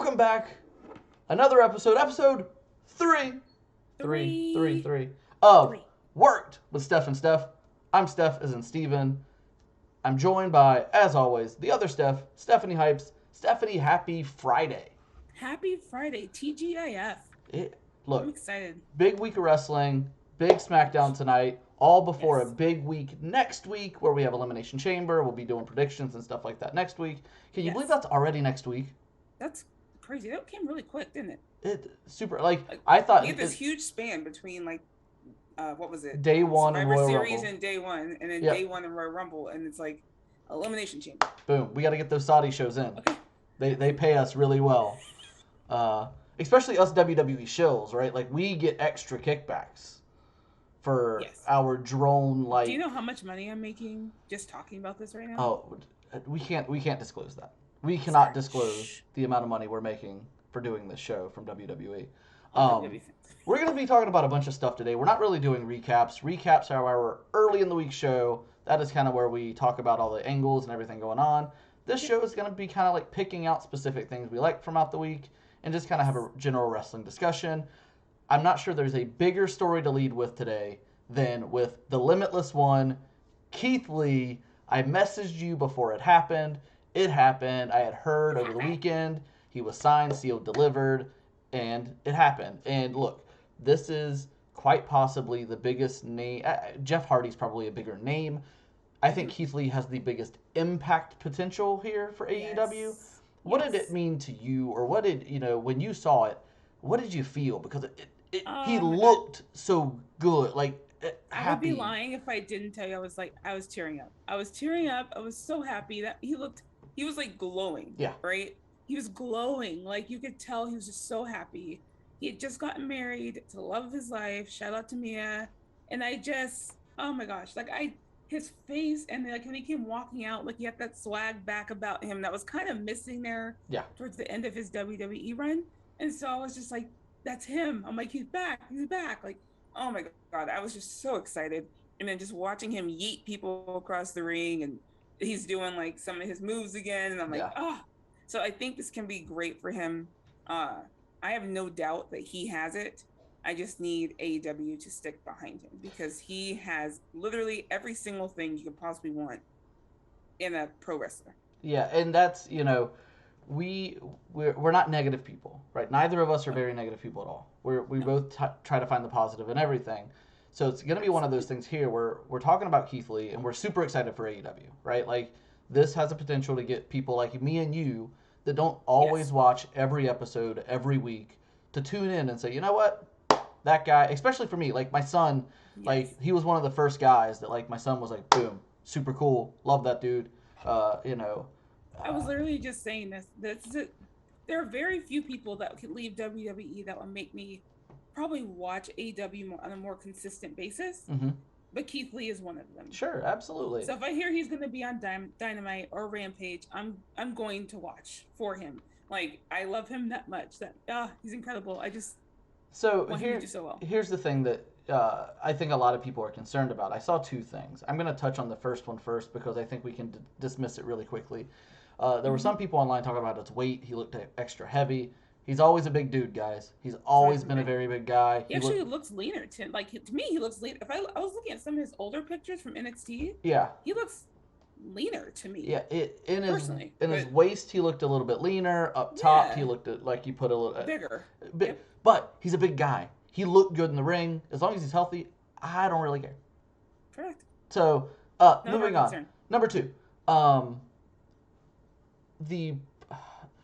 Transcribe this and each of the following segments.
Welcome back. Another episode 3 of Worked with Steph and Steph. I'm Steph, as in Steven. I'm joined by, as always, the other Steph, Stephanie Hypes. Stephanie, happy Friday. Happy Friday, TGIF. Look, I'm excited. big week of wrestling, big Smackdown tonight, all before a Yes. big week next week where we have Elimination Chamber. We'll be doing predictions and stuff like that next week. Can you believe that's already next week? That's crazy. That came really quick, didn't it? I thought we had this huge span between what was it? Day one and Survivor Royal Series Rumble. and Day One, and then Yep. Day One and Royal Rumble, and it's like Elimination Chamber. Boom. We got to get those Saudi shows in. Okay. They pay us really well. Especially us WWE shills, right? Like, we get extra kickbacks for our drone, like... Do you know how much money I'm making just talking about this right now? Oh, we can't disclose that. We cannot disclose the amount of money we're making for doing this show from WWE. We're going to be talking about a bunch of stuff today. We're not really doing recaps. Recaps are our early in the week show. That is kind of where we talk about all the angles and everything going on. This show is going to be kind of like picking out specific things we like from out the week and just kind of have a general wrestling discussion. I'm not sure there's a bigger story to lead with today than with the Limitless One, Keith Lee. I messaged you before it happened. It happened. I had heard over the weekend. He was signed, sealed, delivered, and it happened. And look, this is quite possibly the biggest name. Jeff Hardy's probably a bigger name. I think Keith Lee has the biggest impact potential here for AEW. What did it mean to you, or what did, when you saw it, what did you feel? Because he looked so good, like happy. I would be lying if I didn't tell you. I was tearing up. I was so happy that he was like glowing. Yeah. Right? He was glowing. Like, you could tell he was just so happy. He had just gotten married to the love of his life. Shout out to Mia. And oh my gosh, his face, and like when he came walking out, like he had that swag back about him that was kind of missing there towards the end of his WWE run. And so I was just like, that's him. I'm like, he's back. Like, oh my God, I was just so excited. And then just watching him yeet people across the ring, and he's doing like some of his moves again. And I'm like, So I think this can be great for him. I have no doubt that he has it. I just need AEW to stick behind him, because he has literally every single thing you could possibly want in a pro wrestler. Yeah, and that's, we're not negative people, right? Neither of us are very negative people at all. We both try to find the positive in everything. So it's going to be one of those things here where we're talking about Keith Lee, and we're super excited for AEW, right? Like, this has a potential to get people like me and you that don't always watch every episode every week to tune in and say, you know what? That guy, especially for me, like my son, like he was one of the first guys that like my son was like, boom, super cool, love that dude. I was literally just saying this. There are very few people that could leave WWE that would make me probably watch AEW on a more consistent basis. Mm-hmm. But Keith Lee is one of them. Sure, absolutely. So if I hear he's going to be on Dynamite or Rampage, I'm going to watch for him. Like, I love him that much. He's incredible. Here's the thing that I think a lot of people are concerned about. I saw two things. I'm going to touch on the first one first because I think we can dismiss it really quickly. There were some people online talking about his weight. He looked extra heavy. He's always a big dude, guys. He's always been a very big guy. He actually looks leaner. To me, he looks leaner. If I was looking at some of his older pictures from NXT, he looks leaner to me. Yeah, in his waist, he looked a little bit leaner. Up top, he looked like he put a little bigger. But he's a big guy. He looked good in the ring. As long as he's healthy, I don't really care. Correct. So, moving on. Number 2.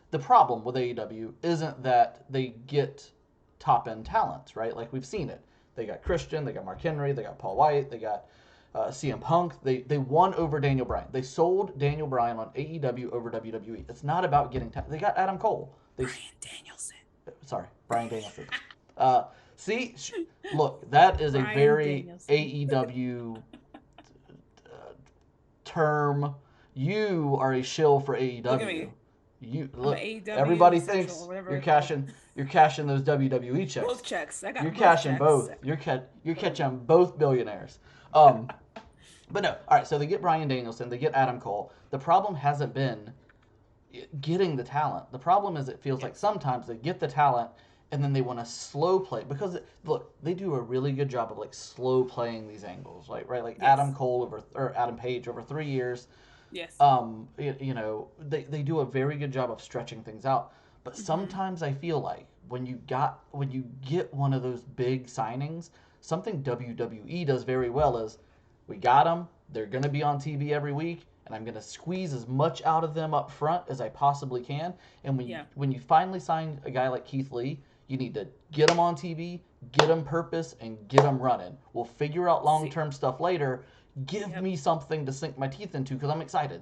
The problem with AEW isn't that they get top-end talents, right? Like, we've seen it. They got Christian, they got Mark Henry, they got Paul White, they got CM Punk. They won over Daniel Bryan. They sold Daniel Bryan on AEW over WWE. It's not about getting talent. They got Adam Cole. Bryan Danielson. Sorry, Bryan Danielson. See? Look, that is a very Danielson. AEW term. You are a shill for AEW. Look at me. Everybody thinks you're cashing those WWE checks. Both checks. I got You're cashing checks. both. You're catching both billionaires. But no. All right, so they get Bryan Danielson, they get Adam Cole. The problem hasn't been getting the talent. The problem is it feels like sometimes they get the talent and then they want to slow play because look, they do a really good job of like slow playing these angles, like right, like Adam Cole or Adam Page over 3 years. Yes. They do a very good job of stretching things out. But sometimes I feel like when you get one of those big signings, something WWE does very well is we got them. They're going to be on TV every week, and I'm going to squeeze as much out of them up front as I possibly can. And when you finally sign a guy like Keith Lee, you need to get him on TV, get him purpose, and get him running. We'll figure out long-term stuff later. Give me something to sink my teeth into because I'm excited.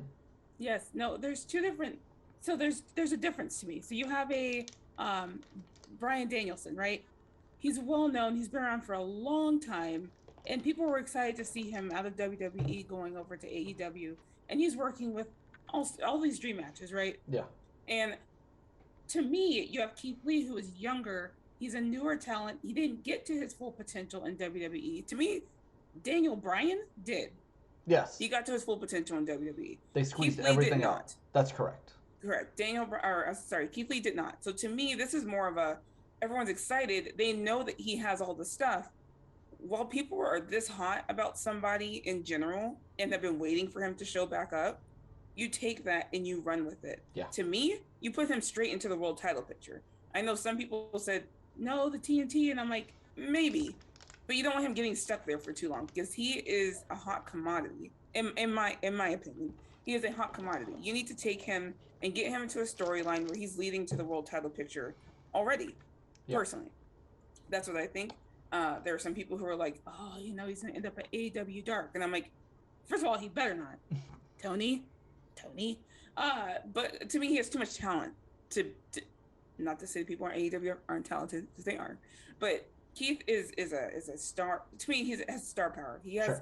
Yes. No, there's two different. So there's a difference to me. So you have a Bryan Danielson, right? He's well known. He's been around for a long time, and people were excited to see him out of WWE going over to AEW, and he's working with all these dream matches, right? Yeah. And to me, you have Keith Lee, who is younger. He's a newer talent. He didn't get to his full potential in WWE. To me, Daniel Bryan did. Yes. He got to his full potential in WWE. They squeezed everything out. That's correct. Correct. Keith Lee did not. So to me, this is more of a, everyone's excited. They know that he has all the stuff. While people are this hot about somebody in general and have been waiting for him to show back up, you take that and you run with it. Yeah. To me, you put him straight into the world title picture. I know some people said, no, the TNT, and I'm like, maybe. But you don't want him getting stuck there for too long because he is a hot commodity. In my opinion, he is a hot commodity. You need to take him and get him into a storyline where he's leading to the world title picture already. Yeah. Personally, that's what I think. There are some people who are like, oh, he's gonna end up at AEW Dark, and I'm like, first of all, he better not. Tony. But to me, he has too much talent to not to say people on AEW aren't talented, because they are, but Keith is a star. To me, he has star power. He has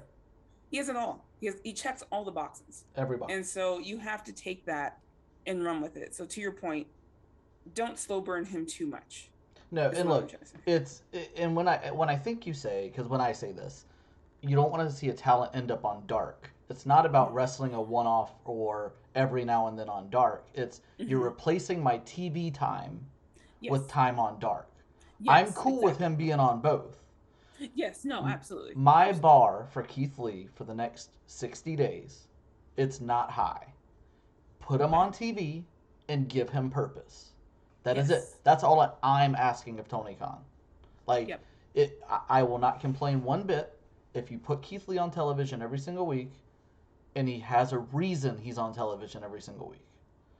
it all. He checks all the boxes. Every box. And so you have to take that and run with it. So to your point, don't slow burn him too much. No, and look, and when I think you say, because when I say this, you don't want to see a talent end up on Dark. It's not about wrestling a one-off or every now and then on Dark. It's you're replacing my TV time with time on Dark. Yes, I'm cool with him being on both. Yes, no, absolutely. My bar for Keith Lee for the next 60 days, it's not high. Put him on TV and give him purpose. That is it. That's all I'm asking of Tony Khan. Like, I will not complain one bit if you put Keith Lee on television every single week and he has a reason he's on television every single week.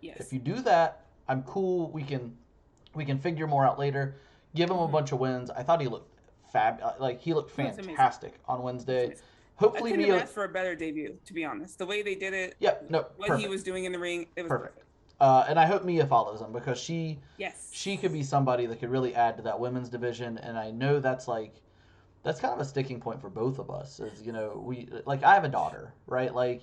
Yes. If you do that, I'm cool. We can figure more out later. Give him a bunch of wins. I thought he looked he looked fantastic on Wednesday. Hopefully, I couldn't have asked for a better debut, to be honest. The way they did it, what he was doing in the ring, it was perfect. And I hope Mia follows him because she could be somebody that could really add to that women's division. And I know that's kind of a sticking point for both of us. Is I have a daughter, right?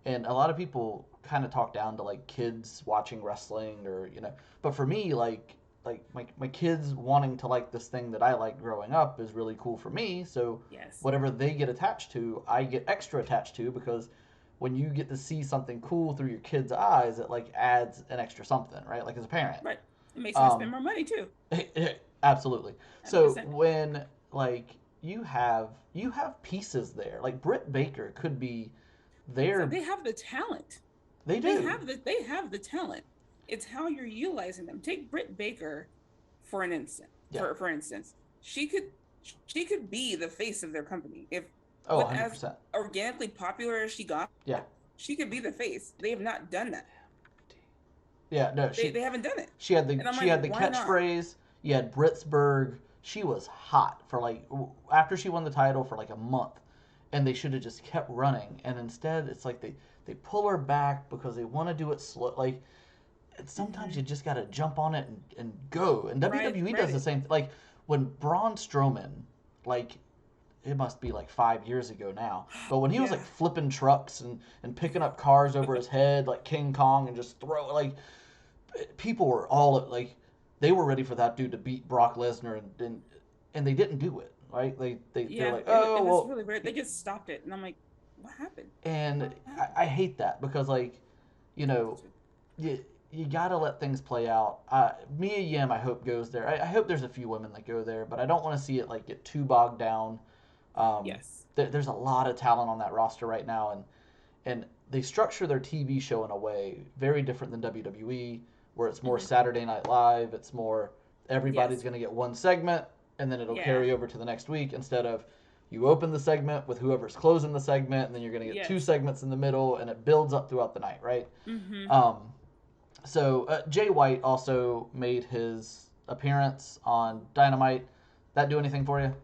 And a lot of people kind of talk down to kids watching wrestling but for me my kids wanting to like this thing that I liked growing up is really cool for me. So whatever they get attached to, I get extra attached to because when you get to see something cool through your kid's eyes, it adds an extra something, right? As a parent. Right. It makes them spend more money too. Absolutely. 100%. So when you have pieces there, Britt Baker could be there. So they have the talent. They do. They have the talent. It's how you're utilizing them. Take Britt Baker for an instant. Yeah. For instance, she could be the face of their company if 100%. As organically popular as she got. Yeah, she could be the face. They have not done that. Yeah, no, they haven't done it. She had the catchphrase. You had Britsburg. She was hot for after she won the title for a month, and they should have just kept running. And instead, it's they pull her back because they want to do it slow. Sometimes you just got to jump on it and go. And WWE does the same thing. When Braun Strowman, it must be 5 years ago now, but when he was flipping trucks and picking up cars over his head like King Kong and just people were all they were ready for that dude to beat Brock Lesnar and they didn't do it, right? They're like, oh, well, it's really weird. They just stopped it, and I'm like, what happened? And I hate that because you you got to let things play out. Mia Yim, I hope, goes there. I hope there's a few women that go there, but I don't want to see it like get too bogged down. Yes. There's a lot of talent on that roster right now, and they structure their TV show in a way very different than WWE, where it's more Saturday Night Live. It's more everybody's going to get one segment, and then it'll carry over to the next week, instead of you open the segment with whoever's closing the segment, and then you're going to get two segments in the middle, and it builds up throughout the night, right? So Jay White also made his appearance on Dynamite. That do anything for you?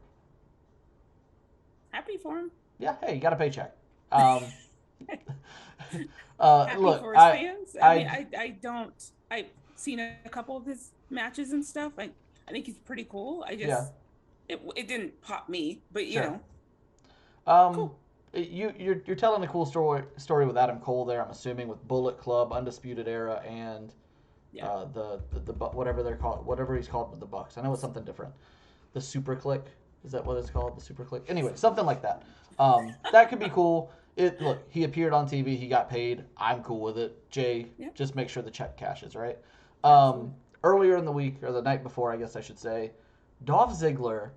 Happy for him. Yeah, hey, you got a paycheck. Happy look, for his fans. I don't. I've seen a couple of his matches and stuff. I think he's pretty cool. I just it didn't pop me, but you know. Cool. You're telling a cool story with Adam Cole there. I'm assuming with Bullet Club, Undisputed Era, and the whatever they're called, whatever he's called with the Bucks. I know it's something different. The Super Click, is that what it's called? The Super Click. Anyway, something like that. That could be cool. Look, he appeared on TV. He got paid. I'm cool with it. Jay, just make sure the check cashes, right? Earlier in the week, or the night before, I guess I should say, Dolph Ziggler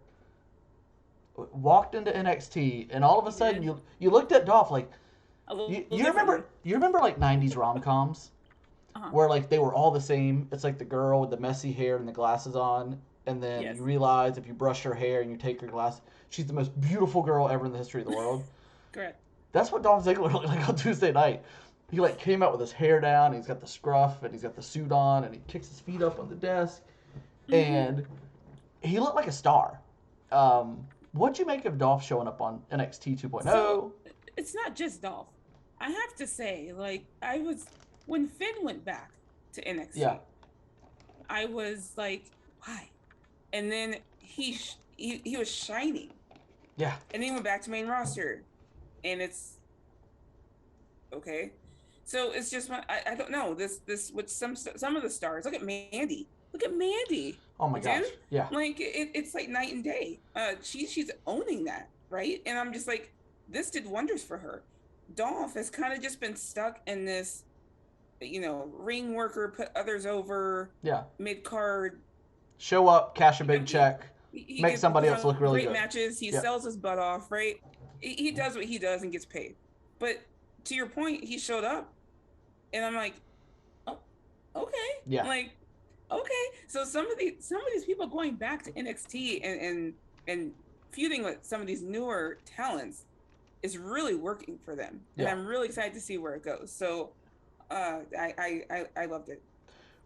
walked into NXT, and all of a sudden you looked at Dolph like you remember like 90s rom-coms where like they were all the same. It's like the girl with the messy hair and the glasses on, and then you realize if you brush her hair and you take her glasses, she's the most beautiful girl ever in the history of the world. Correct. That's what Dolph Ziggler looked like on Tuesday night. He like came out with his hair down, and he's got the scruff, and he's got the suit on, and he kicks his feet up on the desk, and he looked like a star. What'd you make of Dolph showing up on NXT 2.0? So, it's not just Dolph. I have to say, like, when Finn went back to NXT, I was like, why? And then he was shining. Yeah. And then he went back to main roster, and it's okay. So it's just I don't know this with some of the stars. Look at Mandy. Oh my gosh. Yeah. Like it's like night and day. She's owning that, right? And I'm just like, this did wonders for her. Dolph has kind of just been stuck in this, ring worker, put others over. Yeah. Mid card. Show up, cash a big check, make somebody else look really great good. Matches. He sells his butt off, right? He does what he does and gets paid. But to your point, he showed up, and I'm like, oh, okay. Yeah. Like, okay. So some of these people going back to NXT and feuding with some of these newer talents is really working for them, and I'm really excited to see where it goes. So, I loved it.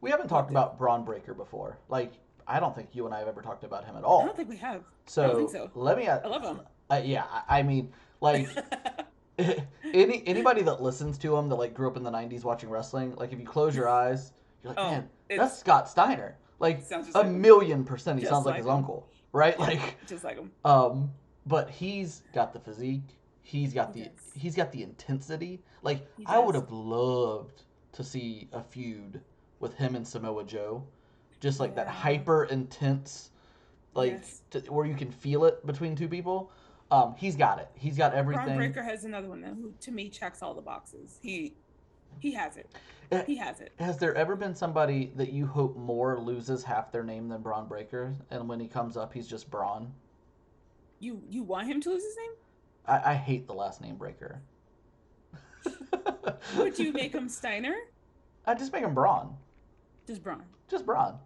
We haven't talked about Bron Breakker before. Like, I don't think you and I have ever talked about him at all. I don't think we have. So I don't think so. Let me. I love him. Yeah, I mean, like. Anybody that listens to him that like grew up in the 90s watching wrestling, like if you close your eyes, you're like, man, that's Scott Steiner. Like a million % he sounds like his uncle, right? Like just like him. But he's got the physique, he's got the intensity. Like I would have loved to see a feud with him and Samoa Joe, just like that hyper intense, like where you can feel it between two people. He's got it. He's got everything. Bron Breakker has another one who, to me, checks all the boxes. He has it. He has it. Has there ever been somebody that you hope more loses half their name than Bron Breakker, and when he comes up, he's just Braun? You want him to lose his name? I hate the last name Breakker. Would you make him Steiner? I just make him Braun. Just Braun. Just Braun.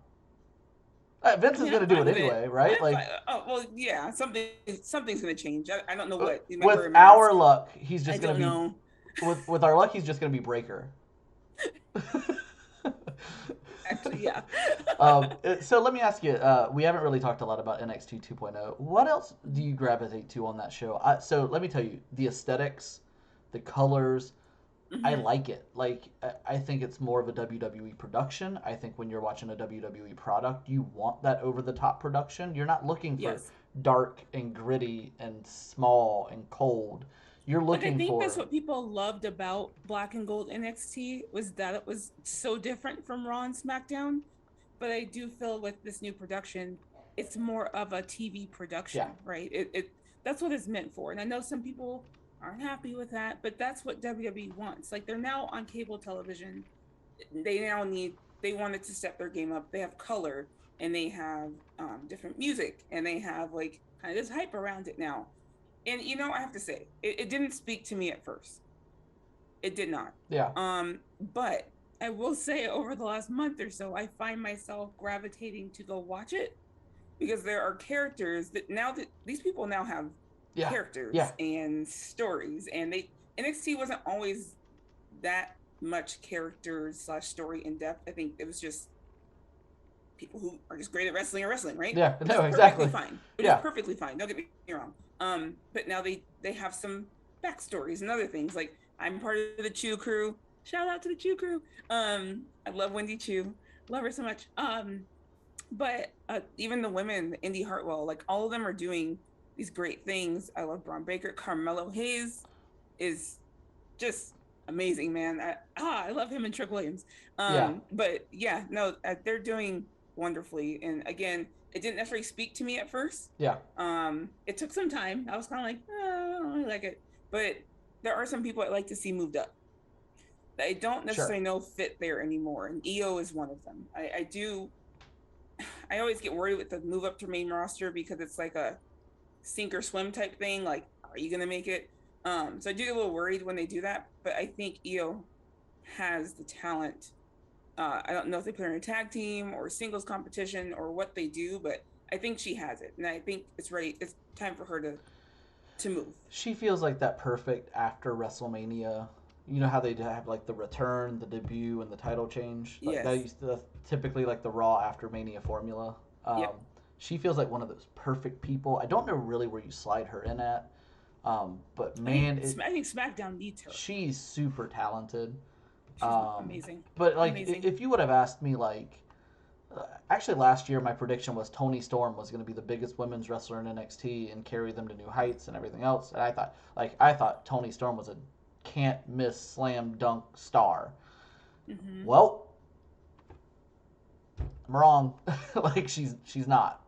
Vince is going to do it anyway, right? Like, yeah, something's going to change. I don't know what. With our luck, he's just going to be. With our luck, he's just going to be Breaker. Actually, yeah. So let me ask you. We haven't really talked a lot about NXT 2.0. What else do you gravitate to on that show? So let me tell you, the aesthetics, the colors. I like it. Like, I think it's more of a WWE production. I think when you're watching a WWE product, you want that over-the-top production. You're not looking for dark and gritty and small and cold. You're looking for... I think that's what people loved about Black and Gold NXT, was that it was so different from Raw and Smackdown. But I do feel with this new production, it's more of a TV production, right? That's what it's meant for. And I know some people aren't happy with that, but that's what WWE wants. Like, they're now on cable television, they wanted to step their game up. They have color and they have different music and they have like kind of this hype around it now. And I have to say, it didn't speak to me at first. It did not. Yeah. But I will say over the last month or so, I find myself gravitating to go watch it because there are characters that these people now have characters and stories, and NXT wasn't always that much characters / story in depth. I think it was just people who are just great at wrestling or wrestling, right? Yeah, no, exactly. Fine. Which is perfectly fine. Don't get me wrong. But now they have some backstories and other things. Like I'm part of the Chew crew. Shout out to the Chew crew. I love Wendy Chew. Love her so much. But even the women, Indy Hartwell, like all of them are doing these great things. I love Bron Breakker. Carmelo Hayes is just amazing, man. I love him and Trick Williams. But yeah, no, they're doing wonderfully. And again, it didn't necessarily speak to me at first. Yeah. It took some time. I was kind of like, I don't really like it. But there are some people I'd like to see moved up. I don't necessarily know fit there anymore. And EO is one of them. I always get worried with the move up to main roster because it's like a sink or swim type thing. Like, are you going to make it? So I do get a little worried when they do that, but I think EO has the talent. I don't know if they put her in a tag team or singles competition or what they do, but I think she has it. And I think it's ready. It's time for her to move. She feels like that perfect after WrestleMania. You know how they have like the return, the debut, and the title change? Like that used to typically like the Raw after Mania formula. She feels like one of those perfect people. I don't know really where you slide her in at. But man, I think SmackDown needs her. She's super talented. She's amazing. But like, if you would have asked me, like, actually last year my prediction was Toni Storm was going to be the biggest women's wrestler in NXT and carry them to new heights and everything else. And I thought Toni Storm was a can't miss slam dunk star. Mm-hmm. Well, I'm wrong. Like she's not.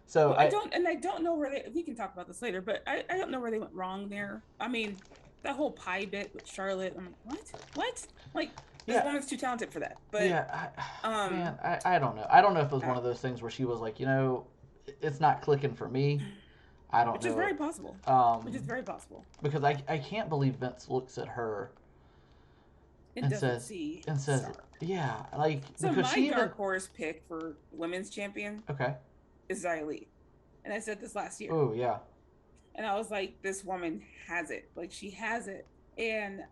So I don't know where we can talk about this later, but I don't know where they went wrong there. I mean, that whole pie bit with Charlotte, I'm like, what? Like, this woman's too talented for that. But man, I don't know. I don't know if it was one of those things where she was like, it's not clicking for me. I don't know. Which is very possible. Because I can't believe Vince looks at her and says, yeah, like, so because my dark horse pick for women's champion is Xia Li. And I said this last year. Oh, yeah. And I was like, this woman has it. Like, she has it. And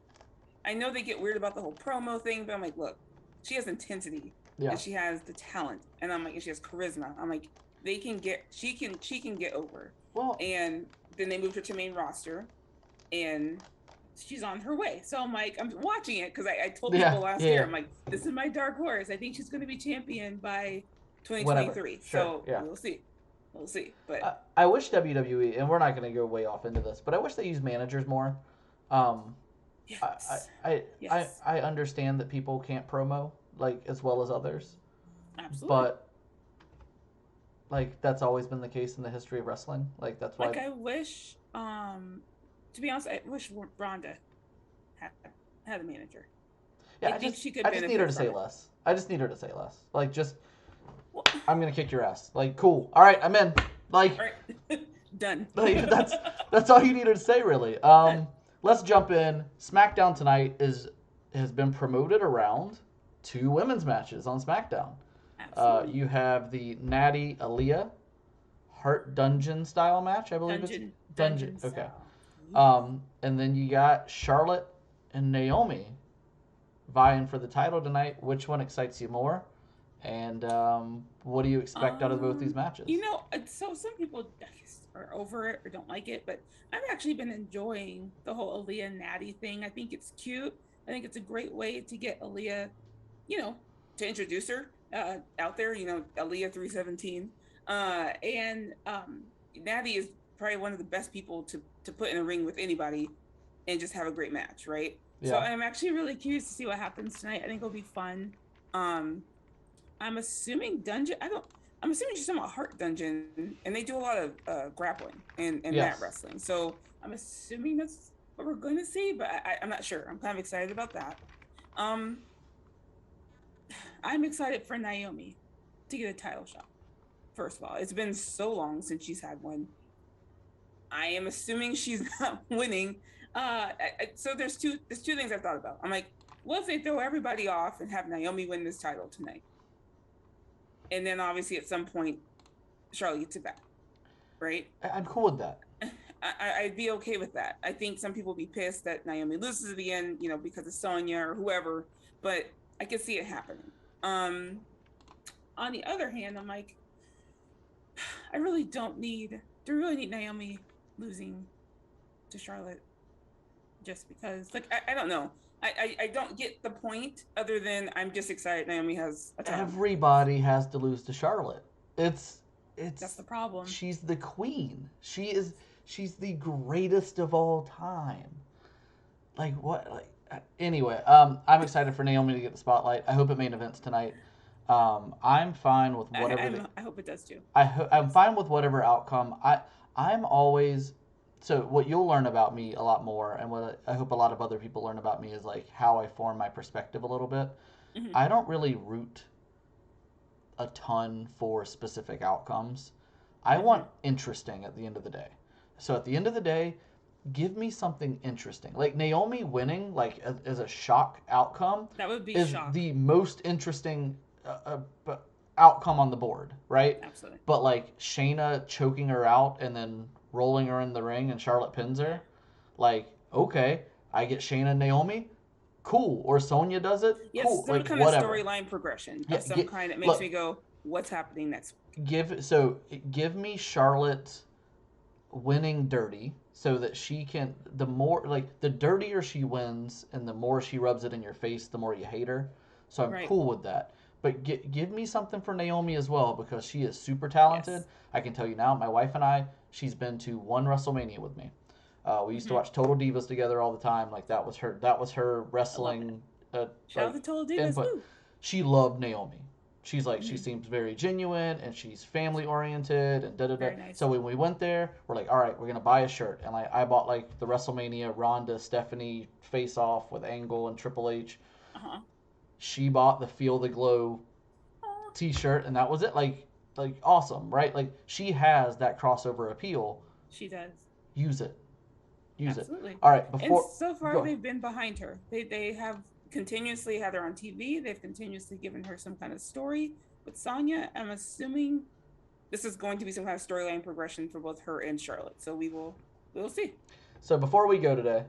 I know they get weird about the whole promo thing, but I'm like, look, she has intensity. Yeah. And she has the talent. And I'm like, and she has charisma. I'm like, she can get over. Well, and then they moved her to main roster, and she's on her way. So I'm like, I'm watching it because I told people last year, I'm like, this is my dark horse. I think she's going to be champion by 2023. Sure. So we'll see. But I wish WWE, and we're not going to go way off into this, but I wish they used managers more. Yes. I understand that people can't promo like as well as others. Absolutely. But like that's always been the case in the history of wrestling. Like that's why. Like I wish, to be honest, I wish Rhonda had a manager. Yeah, I just need her to say less. I just need her to say less. Like just, I'm gonna kick your ass. Like cool. All right, I'm in. Like, all right. Done. Like, that's all you need her to say really. Let's jump in. SmackDown tonight has been promoted around 2 women's matches on SmackDown. You have the Natty Aaliyah Heart Dungeon style match, I believe it's Dungeon. Okay. And then you got Charlotte and Naomi vying for the title tonight. Which one excites you more? And what do you expect out of both these matches? So some people are over it or don't like it, but I've actually been enjoying the whole Aaliyah and Natty thing. I think it's cute. I think it's a great way to get Aaliyah, to introduce her out there, Aaliyah 317. And Natty is probably one of the best people to put in a ring with anybody and just have a great match, right? Yeah. So I'm actually really curious to see what happens tonight. I think it'll be fun. I'm assuming I'm assuming she's talking about Heart Dungeon, and they do a lot of grappling and mat wrestling. So I'm assuming that's what we're going to see, but I'm not sure. I'm kind of excited about that. I'm excited for Naomi to get a title shot. First of all, it's been so long since she's had one. I am assuming she's not winning. So there's two things I've thought about. I'm like, what if they throw everybody off and have Naomi win this title tonight? And then obviously at some point, Charlotte gets it back, right? I'm cool with that. I'd be okay with that. I think some people would be pissed that Naomi loses at the end, because of Sonya or whoever, but I can see it happening. On the other hand, I'm like, I really don't need Naomi losing to Charlotte just because, like, I don't know. I don't get the point other than I'm just excited Naomi has a title. Everybody has to lose to Charlotte. It's that's the problem. She's the queen. She's the greatest of all time. Like what? Like anyway, I'm excited for Naomi to get the spotlight. I hope it main events tonight. I'm fine with whatever. I hope it does too. I'm fine with whatever outcome. I'm always so what you'll learn about me a lot more, and what I hope a lot of other people learn about me is like how I form my perspective a little bit. Mm-hmm. I don't really root a ton for specific outcomes. I want interesting at the end of the day. So at the end of the day, give me something interesting. Like Naomi winning, like as a shock outcome, that would be the most interesting outcome on the board, right? Absolutely. But like Shayna choking her out and then rolling her in the ring and Charlotte pins her, like okay, I get Shayna and Naomi, cool. Or Sonya does it, yes, cool. Some like kind whatever. Of storyline progression of some kind that makes me go, what's happening next? Give me Charlotte winning dirty so that she can, the more like the dirtier she wins and the more she rubs it in your face, the more you hate her. So I'm cool with that. But give me something for Naomi as well because she is super talented. Yes. I can tell you now, my wife and I, she's been to one WrestleMania with me. We used to watch Total Divas together all the time. Like that was her wrestling. Shout out to Total Divas. Woo. She loved Naomi. She's like, she seems very genuine and she's family oriented and da da da. Nice. So when we went there, we're like, all right, we're gonna buy a shirt. And like I bought like the WrestleMania Ronda Stephanie face off with Angle and Triple H. Uh-huh. She bought the Feel the Glow T-shirt, and that was it. Like awesome, right? Like she has that crossover appeal. She does. Use it. Absolutely. All right. And so far, they've been behind her. They have continuously had her on TV. They've continuously given her some kind of story. With Sonya, I'm assuming this is going to be some kind of storyline progression for both her and Charlotte. So we will see. So before we go today,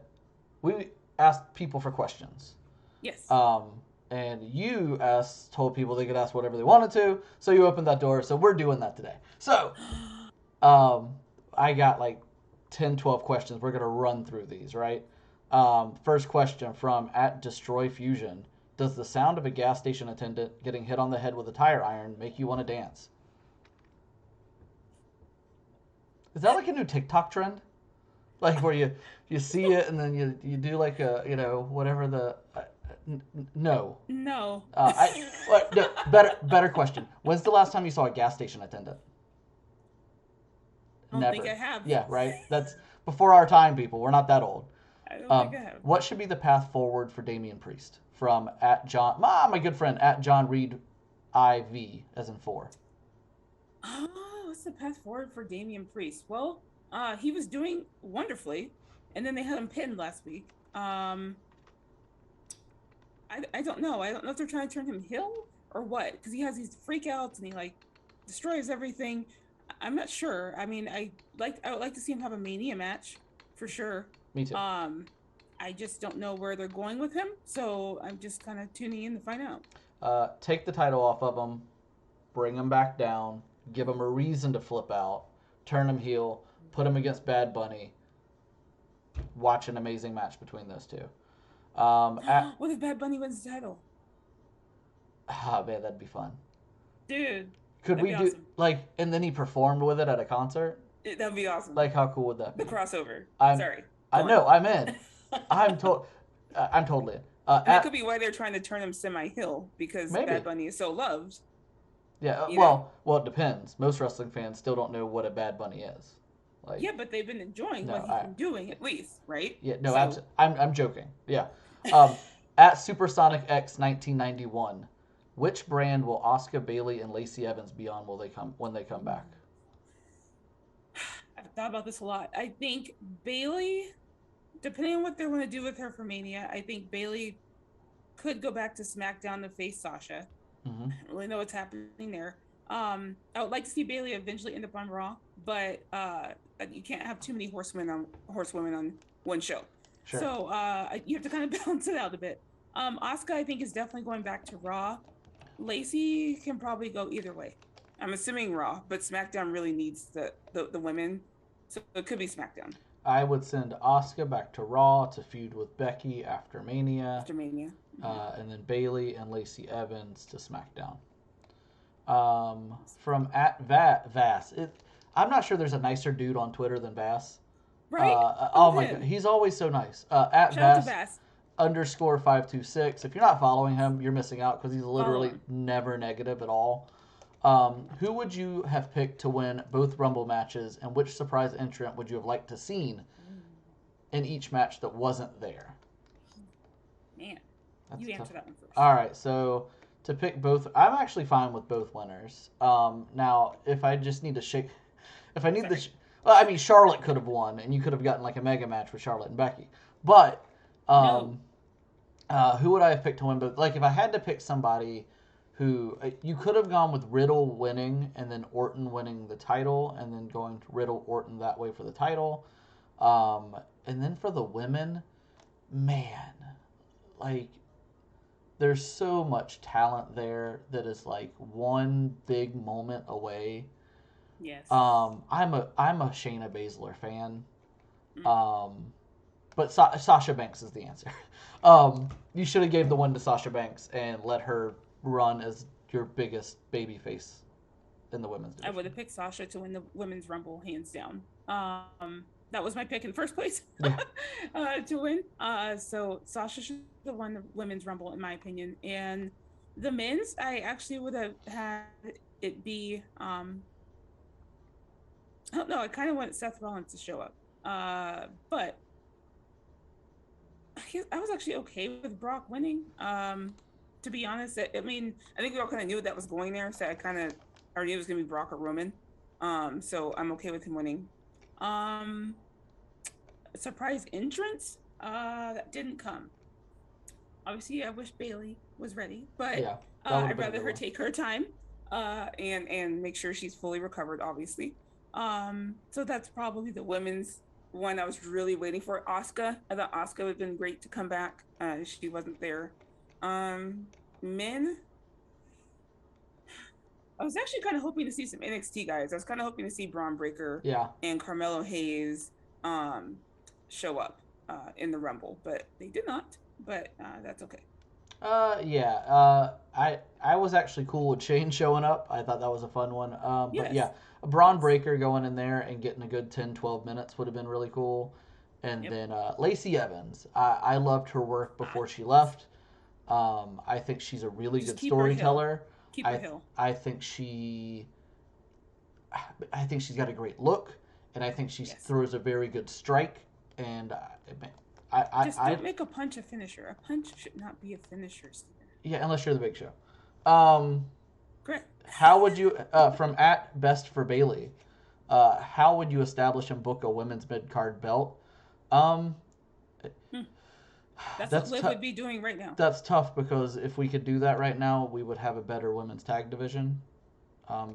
we asked people for questions. Yes. And you told people they could ask whatever they wanted to, so you opened that door. So we're doing that today. So, I got like 10, 12 questions. We're gonna run through these, right? First question from @DestroyFusion: does the sound of a gas station attendant getting hit on the head with a tire iron make you want to dance? Is that like a new TikTok trend? Like where you see it and then you do like a whatever the. No. No. No. Better question. When's the last time you saw a gas station attendant? I don't think I have. Yeah, right? That's before our time, people. We're not that old. I don't think I have. What should be the path forward for Damian Priest? From @John, my good friend, @John Reed IV, as in 4. Oh, what's the path forward for Damian Priest? Well, he was doing wonderfully, and then they had him pinned last week. I don't know. I don't know if they're trying to turn him heel or what, because he has these freakouts and he like destroys everything. I'm not sure. I mean, I would like to see him have a Mania match for sure. Me too. I just don't know where they're going with him, so I'm just kind of tuning in to find out. Take the title off of him, bring him back down, give him a reason to flip out, turn him heel, put him against Bad Bunny. Watch an amazing match between those two. What if Bad Bunny wins the title? Oh man, that'd be fun. Dude. Could we do awesome. Like, and then he performed with it at a concert? That'd be awesome. Like, how cool would that be? The crossover. Sorry. I know, I'm in. I'm totally in. That could be why they're trying to turn him semi-heel, because Bad Bunny is so loved. Yeah, well, it depends. Most wrestling fans still don't know what a Bad Bunny is. Like, yeah, but they've been enjoying what he's been doing, at least, right? Yeah, no, I'm joking. Yeah. @Supersonic X 1991. Which brand will Asuka, Bayley, and Lacey Evans be on when they come back? I've thought about this a lot. I think Bayley, depending on what they're going to do with her for Mania, I think Bayley could go back to SmackDown to face Sasha. Mm-hmm. I don't really know what's happening there. I would like to see Bayley eventually end up on Raw, but you can't have too many horsewomen on one show. Sure. So you have to kind of balance it out a bit. Asuka, I think, is definitely going back to Raw. Lacey can probably go either way. I'm assuming Raw, but SmackDown really needs the women, so it could be SmackDown. I would send Asuka back to Raw to feud with Becky after Mania. And then Bayley and Lacey Evans to SmackDown. From at Vass. I'm not sure there's a nicer dude on Twitter than Vass. Right? Oh my god, he's always so nice. At Vass _526. If you're not following him, you're missing out because he's literally never negative at all. Who would you have picked to win both Rumble matches, and which surprise entrant would you have liked to seen in each match that wasn't there? Man, you answer that one first. All right, so to pick both, I'm actually fine with both winners. Now, if I just need to shake, if I need Charlotte could have won, and you could have gotten like a mega match with Charlotte and Becky. But who would I have picked to win both? Like, if I had to pick somebody who you could have gone with Riddle winning and then Orton winning the title, and then going to Riddle Orton that way for the title, and then for the women, man, like, there's so much talent there that is like one big moment away. Yes. I'm a Shayna Baszler fan. But Sasha Banks is the answer. You should have gave the one to Sasha Banks and let her run as your biggest baby face in the women's division. I would have picked Sasha to win the women's Rumble hands down. That was my pick in the first place to win. So Sasha should have won the women's Rumble in my opinion. And the men's, I actually would have had it be, I don't know, I kind of want Seth Rollins to show up. But I was actually okay with Brock winning. To be honest, I mean, I think we all kind of knew that was going there, so I kind of already knew it was going to be Brock or Roman. So I'm okay with him winning. Surprise entrance that didn't come. Obviously, I wish Bayley was ready, but I'd rather her take her time and make sure she's fully recovered, obviously. So that's probably the women's one I was really waiting for. Asuka. I thought Asuka would have been great to come back. She wasn't there. Men, I was actually kind of hoping to see some NXT guys. I was kind of hoping to see Bron Breakker and Carmelo Hayes show up in the Rumble, but they did not. But that's okay. I was actually cool with Shane showing up. I thought that was a fun one. But yeah, Bron Breakker going in there and getting a good 10-12 minutes would have been really cool. And then Lacey Evans. I loved her work before she left. I think she's a really good storyteller. Keep her hill. I think she's got a great look, and I think she throws a very good strike. And don't make a punch a finisher. A punch should not be a finisher, Steven. Yeah, unless you're the Big Show. Great. How would you, from at Best for Bayley, how would you establish and book a women's mid-card belt? That's what Liv would be doing right now. That's tough because if we could do that right now, we would have a better women's tag division.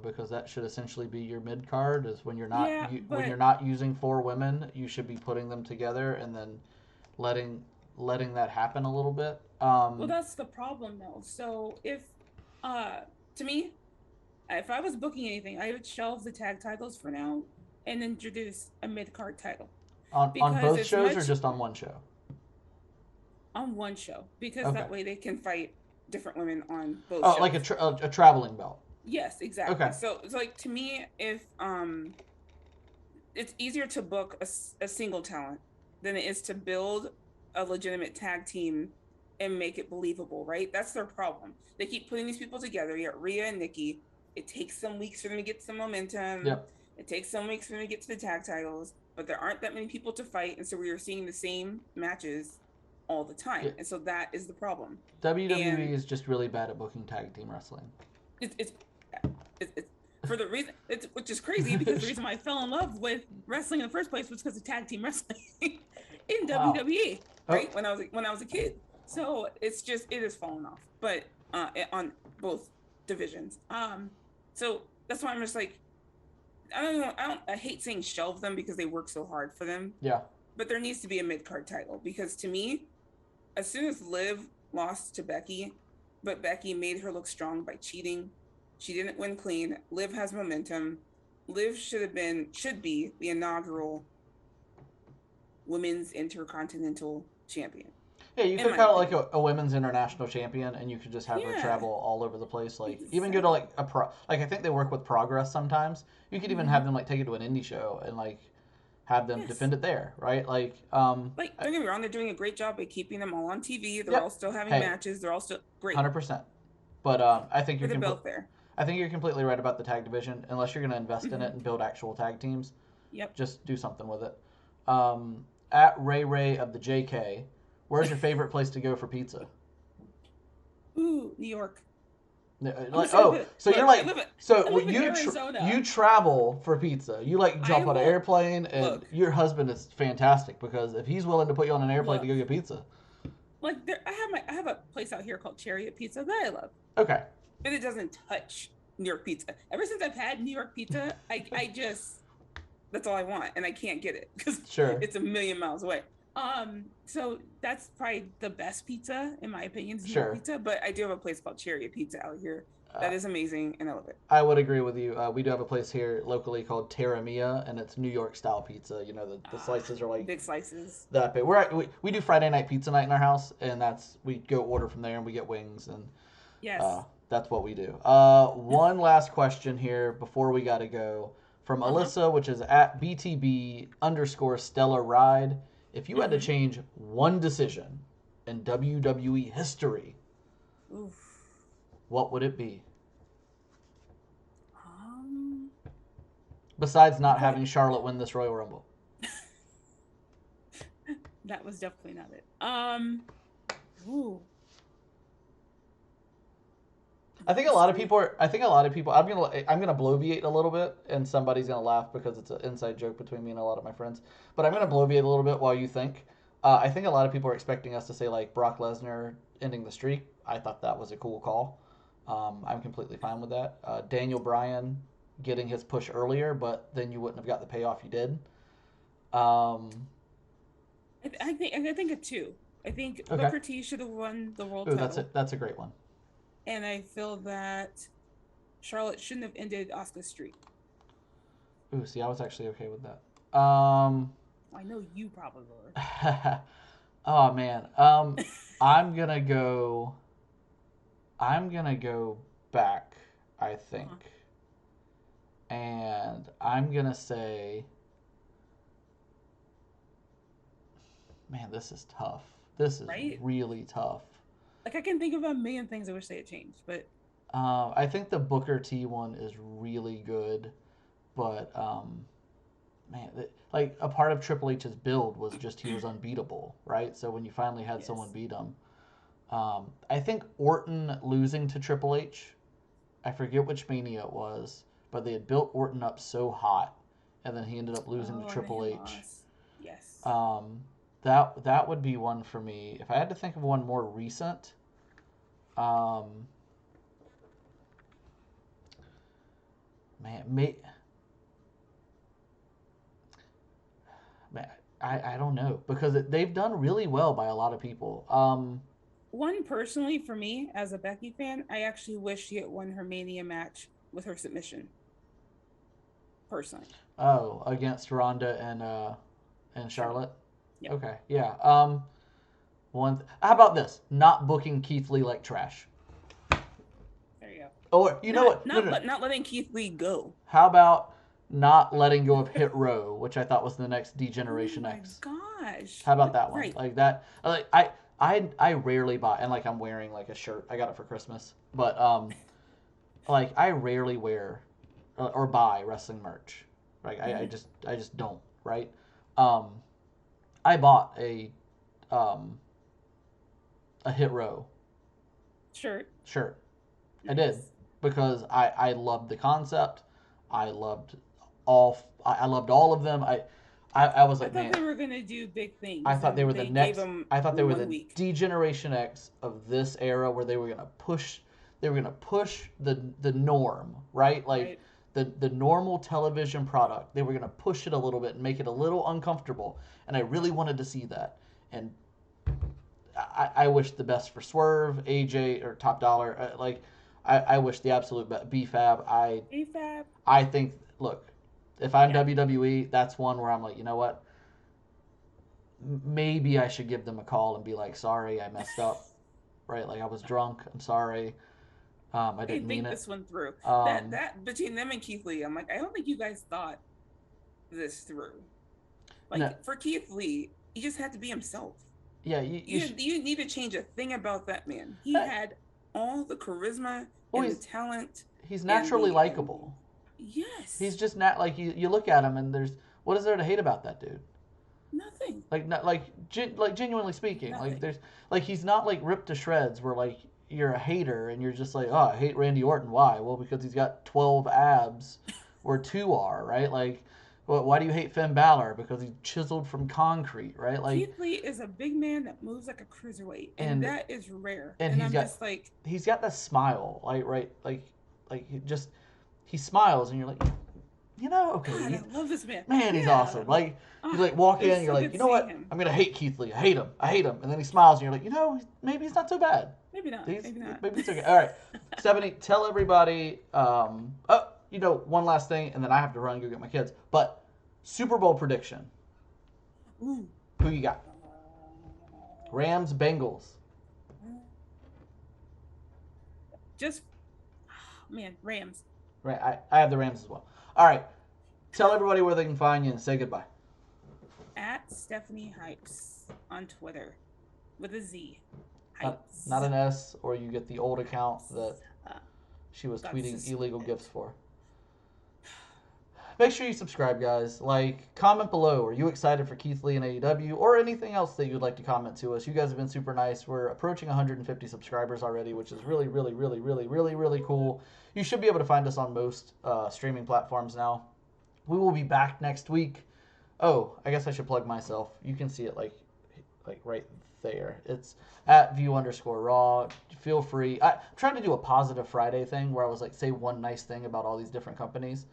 Because that should essentially be your mid card. Is when you're not when you're not using 4 women, you should be putting them together and then letting that happen a little bit. Well, that's the problem though. So if to me, if I was booking anything, I would shelve the tag titles for now and introduce a mid card title. On both shows or just on one show? On one show, because that way they can fight different women on both shows. Oh, like a traveling belt. Yes, exactly. Okay. So it's like, to me, if it's easier to book a single talent than it is to build a legitimate tag team and make it believable, right? That's their problem. They keep putting these people together. You got Rhea and Nikki. It takes some weeks for them to get some momentum. Yep. It takes some weeks for them to get to the tag titles, but there aren't that many people to fight, and so we are seeing the same matches all the time, and so that is the problem. WWE is just really bad at booking tag team wrestling. It's for the reason, which is crazy because the reason why I fell in love with wrestling in the first place was because of tag team wrestling in WWE, right? When I was a kid. So it has fallen off, but on both divisions. So that's why I'm just like, I hate saying shelve them because they work so hard for them. Yeah. But there needs to be a mid-card title because to me, as soon as Liv lost to Becky, but Becky made her look strong by cheating, she didn't win clean. Liv has momentum. Liv should be the inaugural women's intercontinental champion. Yeah, you could call it like a women's international champion, and you could just have her travel all over the place. Like even go to like I think they work with Progress sometimes. You could even have them like take it to an indie show and like have them defend it there, right? Like don't get me wrong, they're doing a great job by keeping them all on TV. They're all still having matches. They're all still great. 100%. But I think you're I think you're completely right about the tag division. Unless you're going to invest in it and build actual tag teams, just do something with it. At Ray of the JK, where's your favorite place to go for pizza? Ooh, New York. You travel for pizza. You like jump on an airplane, and your husband is fantastic because if he's willing to put you on an airplane to go get pizza. Like I have a place out here called Chariot Pizza that I love. Okay. But it doesn't touch New York pizza. Ever since I've had New York pizza, I just that's all I want, and I can't get it because it's a million miles away. So that's probably the best pizza in my opinion. New York pizza, but I do have a place called Chariot Pizza out here. That is amazing, and I love it. I would agree with you. We do have a place here locally called Terra Mia, and it's New York style pizza. You know, the slices are like big slices. That big. We do Friday night pizza night in our house, and we go order from there, and we get wings, and that's what we do. One last question here before we got to go from Alyssa, which is at BTB_Stella Ride. If you had to change one decision in WWE history, what would it be? Besides not having Charlotte win this Royal Rumble. That was definitely not it. I think a lot of people. I'm gonna bloviate a little bit, and somebody's gonna laugh because it's an inside joke between me and a lot of my friends. But I'm gonna bloviate a little bit while you think. I think a lot of people are expecting us to say like Brock Lesnar ending the streak. I thought that was a cool call. I'm completely fine with that. Daniel Bryan getting his push earlier, but then you wouldn't have got the payoff you did. I think a two. I think Booker T should have won the world title. That's a great one. And I feel that Charlotte shouldn't have ended Asuka's streak. Ooh, see, I was actually okay with that. I know you probably were. Oh man. I'm gonna go back, I think. And I'm gonna say, man, this is tough. This is really tough. Like I can think of a million things I wish they had changed, but I think the Booker T one is really good, but man, like a part of Triple H's build was just he was unbeatable, right? So when you finally had someone beat him, I think Orton losing to Triple H, I forget which Mania it was, but they had built Orton up so hot, and then he ended up losing to Triple H. Yes. That would be one for me. If I had to think of one more recent, man, I don't know because they've done really well by a lot of people. One personally for me as a Becky fan, I actually wish she had won her Mania match with her submission. Personally. Oh, against Ronda and Charlotte. Yep. Okay, yeah. How about this? Not booking Keith Lee like trash. There you go. Or know what? Not letting Keith Lee go. How about not letting go of Hit Row, which I thought was the next D-Generation X. Oh my gosh. How about that one? Right. Like that. Like I rarely buy, and like I'm wearing like a shirt. I got it for Christmas, but like I rarely wear or buy wrestling merch. Right. I just don't. Right. I bought a a Hit Row shirt. Nice. I did, because I loved the concept. I loved all of them. I was like, I thought they were gonna do big things. I thought they were the next. I thought they were the week. D-Generation X of this era, where they were gonna push. They were gonna push the norm, right? Like the normal television product. They were gonna push it a little bit and make it a little uncomfortable. And I really wanted to see that. And I wish the best for Swerve, AJ, or Top Dollar. I wish the absolute best. B-Fab. I think. Look, if I'm WWE, that's one where I'm like, you know what? Maybe I should give them a call and be like, sorry, I messed up. Right? Like, I was drunk. I'm sorry. I didn't mean it. This one through. That between them and Keith Lee, I'm like, I don't think you guys thought this through. Like, no. For Keith Lee, he just had to be himself. Yeah, you need to change a thing about that man. He had all the charisma and the talent. He's naturally likable. Yes. He's just not like you look at him and what is there to hate about that dude? Nothing. Genuinely speaking, Nothing. he's not like ripped to shreds where like you're a hater and you're just like, oh, I hate Randy Orton. Why? Well, because he's got 12 abs where 2 are, right? Like, well, why do you hate Finn Balor? Because he's chiseled from concrete, right? Like, Keith Lee is a big man that moves like a cruiserweight, and that is rare. And he's got that smile, he smiles, and you're like, you know, okay. God, I love this man. Man, he's awesome. Like, you like walk in, and you're like, you know what? I'm gonna hate Keith Lee. I hate him. And then he smiles, and you're like, you know, maybe he's not so bad. Maybe not. Maybe it's okay. All right, Stephanie, tell everybody. One last thing, and then I have to run and go get my kids. But Super Bowl prediction. Ooh. Who you got? Rams, Bengals. Rams. Right, I have the Rams as well. All right, tell everybody where they can find you and say goodbye. At Stephanie Hypes on Twitter with a Z. Hypes. Not an S, or you get the old account that she was tweeting illegal gifts for. Make sure you subscribe, guys. Comment below. Are you excited for Keith Lee and AEW, or anything else that you'd like to comment to us? You guys have been super nice. We're approaching 150 subscribers already, which is really, really, really, really, really, really cool. You should be able to find us on most streaming platforms now. We will be back next week. Oh, I guess I should plug myself. You can see it like right there. It's at @view_raw. Feel free. I'm trying to do a positive Friday thing where I was like, say one nice thing about all these different companies.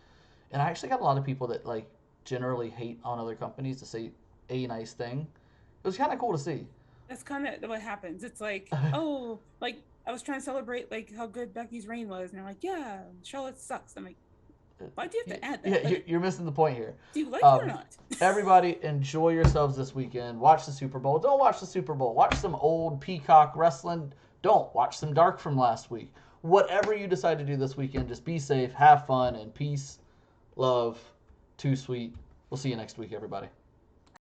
And I actually got a lot of people that generally hate on other companies to say a nice thing. It was kind of cool to see. That's kind of what happens. It's like, oh, I was trying to celebrate how good Becky's reign was, and they're like, yeah, Charlotte sucks. I'm like, why do you have to add that? Yeah, you're missing the point here. Do you like it or not? Everybody, enjoy yourselves this weekend. Watch the Super Bowl. Don't watch the Super Bowl. Watch some old Peacock wrestling. Don't watch some Dark from last week. Whatever you decide to do this weekend, just be safe, have fun, and peace. Love, too sweet. We'll see you next week, everybody.